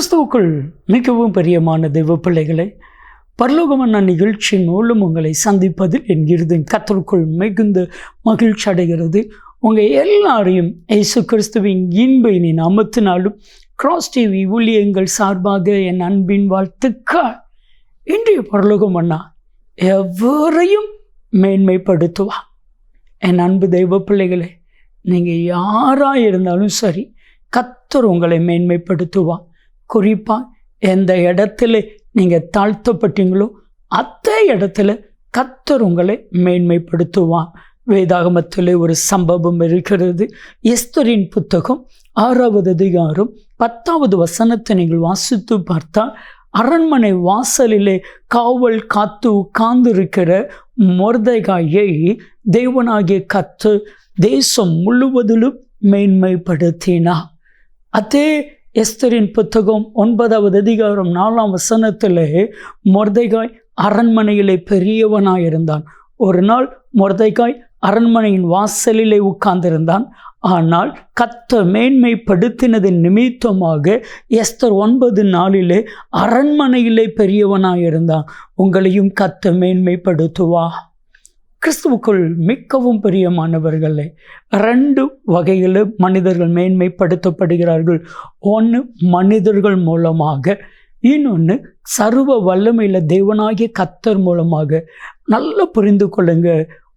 கிறிஸ்துவுக்குள் மிகவும் பிரியமான தெய்வ பிள்ளைகளை, பரலோகமன்னா நிகழ்ச்சியின் மூலம் உங்களை சந்திப்பதில் என் இருதயம் கர்த்தருக்குள் மிகுந்த மகிழ்ச்சி அடைகிறது. உங்கள் எல்லாரையும் இயேசு கிறிஸ்துவின் இன்ப இனி நாமத்தினாலும் கிராஸ் டிவி ஊழியங்கள் சார்பாக என் அன்பின் வாழ்த்துக்கள். இன்றைய பரலோகமன்னா எவரையும் மேன்மைப்படுத்துவார். என் அன்பு தெய்வ பிள்ளைகளே, நீங்கள் யாராக இருந்தாலும் சரி, கர்த்தர் உங்களை மேன்மைப்படுத்துவார். குறிப்பாக எந்த இடத்துல நீங்கள் தாழ்த்தப்பட்டீங்களோ அதே இடத்துல கர்த்தர் உங்களை மேன்மைப்படுத்துவார். வேதாகமத்தில் ஒரு சம்பவம் இருக்கிறது. எஸ்தரின் புத்தகம் 6வது அதிகாரம் 10வது வசனத்தை நீங்கள் வாசித்து பார்த்தால், அரண்மனை வாசலிலே காவல் காத்து உட்கார்ந்திருக்கிற மொர்தெகாயை தேவனாகிய கர்த்தர் தேசம் முழுவதிலும் மேன்மைப்படுத்தினார். அதே எஸ்தரின் புத்தகம் 9வது அதிகாரம் 4ஆம் வசனத்தில் மொர்தெகாய் அரண்மனையிலே பெரியவனாயிருந்தான். ஒரு நாள் மொர்தெகாய் அரண்மனையின் வாசலிலே உட்கார்ந்திருந்தான். ஆனால் கர்த்தர் மேன்மைப்படுத்தினதின் நிமித்தமாக எஸ்தர் 9:4 அரண்மனையிலே பெரியவனாயிருந்தான். உங்களையும் கர்த்தர் மேன்மைப்படுத்துவா. கிறிஸ்துவுக்குள் மிகவும் பிரியமானவர்களே, 2 வகையில் மனிதர்கள் மேன்மைப்படுத்தப்படுகிறார்கள். ஒன்று மனிதர்கள் மூலமாக, இன்னொன்று சர்வ வல்லமையில் தேவனாகிய கர்த்தர் மூலமாக. நல்லா புரிந்து கொள்ளுங்க,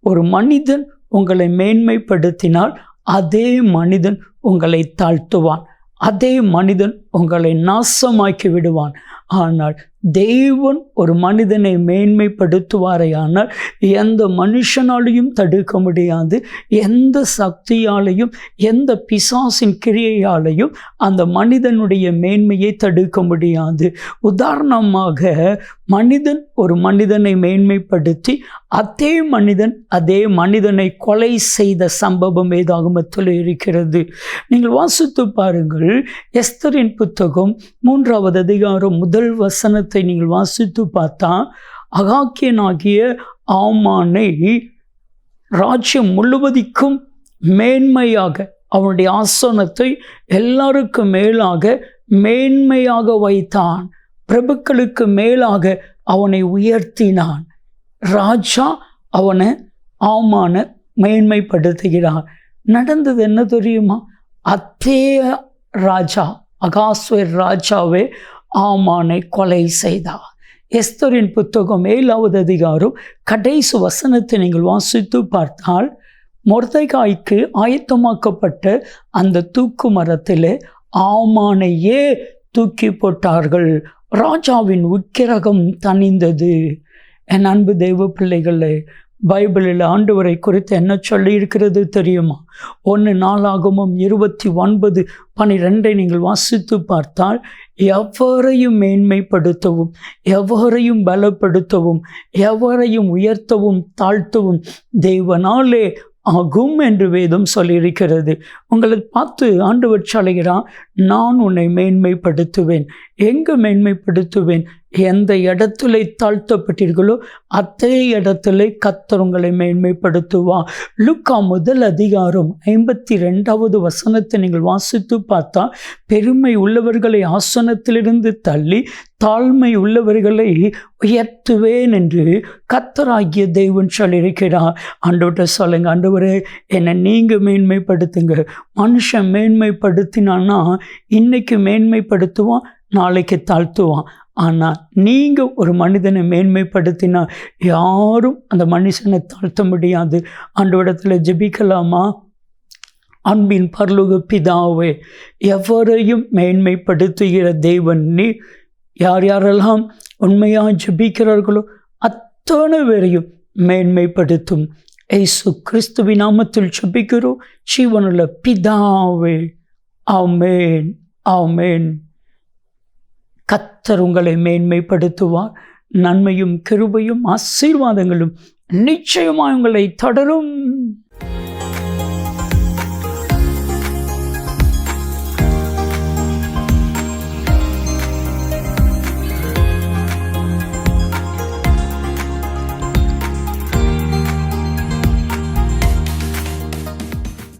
ஒரு மனிதன் உங்களை மேன்மைப்படுத்தினால் அதே மனிதன் உங்களை தாழ்த்துவான், அதே மனிதன் உங்களை நாசமாக்கி விடுவான். ஆனால் தேவன் ஒரு மனிதனை மேன்மைப்படுத்துவாரே ஆனால் எந்த மனுஷனாலையும் தடுக்க முடியாது. எந்த சக்தியாலையும் எந்த பிசாசின் கிரியையாலையும் அந்த மனிதனுடைய மேன்மையை தடுக்க முடியாது. உதாரணமாக, மனிதன் ஒரு மனிதனை மேன்மைப்படுத்தி அதே மனிதனை கொலை செய்த சம்பவம் வேதாகமத்தில் இருக்கிறது. நீங்கள் வாசித்து பாருங்கள். எஸ்தரின் புத்தகம் 3வது அதிகாரம் 1 வசனத்தை நீங்கள் வாசித்து பார்த்தா, அகாக்கியனாகிய ஆமானை ராஜ்யம் முழுவதிக்கும் மேன்மையாக, அவனுடைய ஆசனத்தை எல்லாருக்கும் மேன்மையாக வைத்தான். பிரபுக்களுக்கு மேலாக அவனை உயர்த்தினான். ராஜா அவனை ஆமான மேன்மைப்படுத்துகிறான். நடந்தது என்ன தெரியுமா? அதே ராஜா, அகாஸ்வேர் ராஜாவே ஆமானை கொலை செய்தார். எஸ்தரின் புத்தகம் 7வது அதிகாரம் கடைசி வசனத்தை நீங்கள் வாசித்து பார்த்தால், மொர்தெகாய்க்கு ஆயத்தமாக்கப்பட்ட அந்த தூக்கு மரத்தில் ஆமானையே தூக்கி போட்டார்கள். ராஜாவின் உக்கிரகம் தணிந்தது. என் அன்பு தெய்வ பிள்ளைகளே, பைபிளில் ஆண்டவரை குறித்து என்ன சொல்லி இருக்கிறது தெரியுமா? 1 நாளாகமம் 29:12 நீங்கள் வாசித்து பார்த்தால், எவரையும் மேன்மைப்படுத்தவும், எவரையும் பலப்படுத்தவும், எவரையும் உயர்த்தவும் தாழ்த்தவும் தேவனாலே ஆகும் என்று வேதம் சொல்லியிருக்கிறது. உங்களை பார்த்து ஆண்டவர் சொல்கிறான், நான் உன்னை மேன்மைப்படுத்துவேன். எங்கே மேன்மைப்படுத்துவேன்? எந்த இடத்துல தாழ்த்தப்பட்டீர்களோ அதே இடத்துல கர்த்தர் உங்களை மேன்மைப்படுத்துவா. லூக்கா 1 அதிகாரம் 52வது வசனத்தை நீங்கள் வாசித்து பார்த்தா, பெருமை உள்ளவர்களை ஆசனத்திலிருந்து தள்ளி தாழ்மை உள்ளவர்களை உயர்த்துவேன் என்று கர்த்தராகிய தேவன் சொல்லியிருக்கிறார். ஆண்டவர்கிட்ட சொல்லுங்க, ஆண்டவரே என்னை நீங்கள் மேன்மைப்படுத்துங்க. மனுஷன் மேன்மைப்படுத்தினான்னா இன்னைக்கு மேன்மைப்படுத்துவான், நாளைக்கு தாழ்த்துவான். ஆனால் நீங்கள் ஒரு மனிதனை மேன்மைப்படுத்தினா யாரும் அந்த மனுஷனை தாழ்த்த முடியாது. ஆண்டவரிடத்தில் ஜெபிக்கலாமா? அன்பின் பரலோக பிதாவே, எவரையும் மேன்மைப்படுத்துகிற தேவன் நீ. யார் யாரெல்லாம் உண்மையாக ஜெபிக்கிறார்களோ அத்தனை பேரையும் மேன்மைப்படுத்தும். இயேசு கிறிஸ்துவின் நாமத்தில் ஜெபிக்கிறோம் ஜீவனுள்ள பிதாவே. ஆமென், ஆமென். கர்த்தர் உங்களை மேன்மைப்படுத்துவார். நன்மையும் கிருபையும் ஆசீர்வாதங்களும் நிச்சயமாக உங்களை தொடரும்.